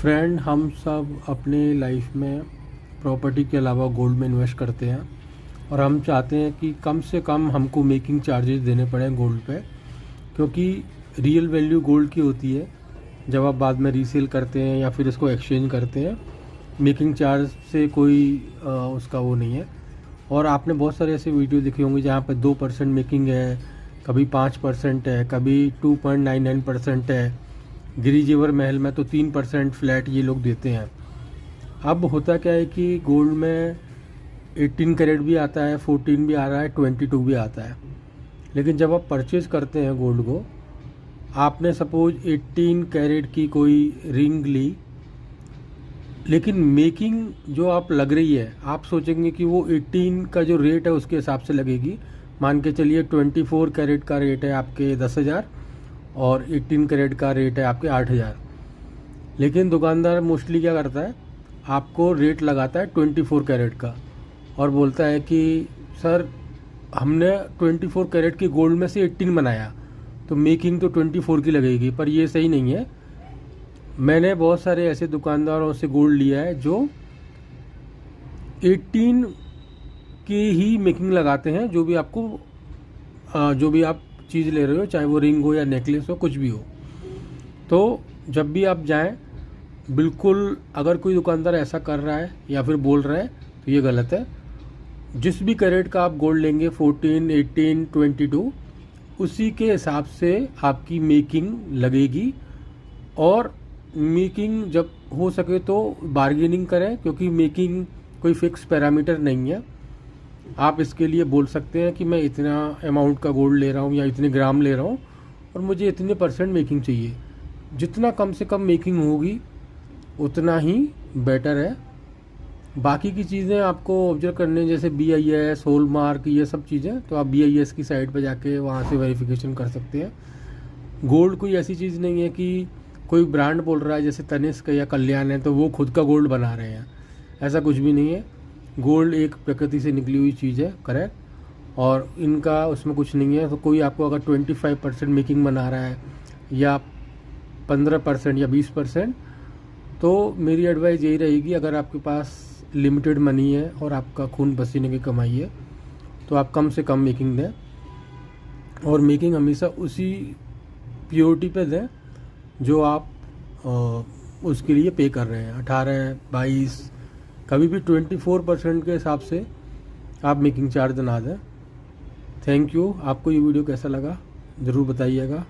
Friend, हम सब अपने लाइफ में प्रॉपर्टी के अलावा गोल्ड में इन्वेस्ट करते हैं और हम चाहते हैं कि कम से कम हमको मेकिंग चार्जेस देने पड़ें गोल्ड पे, क्योंकि रियल वैल्यू गोल्ड की होती है। जब आप बाद में रीसेल करते हैं या फिर इसको एक्सचेंज करते हैं, मेकिंग चार्ज से कोई उसका वो नहीं है। और आपने बहुत सारे ऐसे वीडियो देखे होंगे जहाँ पर 2% मेकिंग है, कभी 5% है, कभी 2.99% है। गिरी जेवर महल में तो 3% फ्लैट ये लोग देते हैं। अब होता क्या है कि गोल्ड में 18 कैरेट भी आता है, 14 भी आ रहा है, 22 भी आता है। लेकिन जब आप परचेज़ करते हैं गोल्ड को, आपने सपोज 18 कैरेट की कोई रिंग ली, लेकिन मेकिंग जो आप लग रही है, आप सोचेंगे कि वो 18 का जो रेट है उसके हिसाब से लगेगी। मान के चलिए 24 कैरेट का रेट है आपके 10,000 और 18 कैरेट का रेट है आपके 8,000। लेकिन दुकानदार मोस्टली क्या करता है, आपको रेट लगाता है 24 कैरेट का और बोलता है कि सर हमने 24 कैरेट की गोल्ड में से 18 बनाया, तो मेकिंग तो 24 की लगेगी। पर ये सही नहीं है। मैंने बहुत सारे ऐसे दुकानदारों से गोल्ड लिया है जो 18 की ही मेकिंग लगाते हैं। जो भी आप चीज़ ले रहे हो, चाहे वो रिंग हो या नेकलेस हो, कुछ भी हो। तो जब भी आप जाएं, बिल्कुल अगर कोई दुकानदार ऐसा कर रहा है या फिर बोल रहा है तो ये गलत है। जिस भी कैरेट का आप गोल्ड लेंगे, 14, 18, 22, उसी के हिसाब से आपकी मेकिंग लगेगी। और मेकिंग जब हो सके तो बार्गेनिंग करें, क्योंकि मेकिंग कोई फिक्स पैरामीटर नहीं है। आप इसके लिए बोल सकते हैं कि मैं इतना अमाउंट का गोल्ड ले रहा हूँ या इतने ग्राम ले रहा हूँ और मुझे इतने % मेकिंग चाहिए। जितना कम से कम मेकिंग होगी उतना ही बेटर है। बाकी की चीज़ें आपको ऑब्जर्व करने, जैसे BIS, हॉलमार्क, ये सब चीज़ें, तो आप BIS की साइट पर जाके वहाँ से वेरिफिकेशन कर सकते हैं। गोल्ड कोई ऐसी चीज़ नहीं है कि कोई ब्रांड बोल रहा है जैसे तनिष्क या कल्याण है तो वो खुद का गोल्ड बना रहे हैं। ऐसा कुछ भी नहीं है। गोल्ड एक प्रकृति से निकली हुई चीज़ है, करेक्ट। और इनका उसमें कुछ नहीं है। तो कोई आपको अगर 25% मेकिंग बना रहा है या 15% या 20%, तो मेरी एडवाइस यही रहेगी, अगर आपके पास लिमिटेड मनी है और आपका खून पसीने की कमाई है, तो आप कम से कम मेकिंग दें। और मेकिंग हमेशा उसी प्योरिटी पे दें जो आप उसके लिए पे कर रहे हैं। 18, 22, कभी भी 24% के हिसाब से आप मेकिंग चार्ज ना दें। Thank you. आपको ये वीडियो कैसा लगा ज़रूर बताइएगा।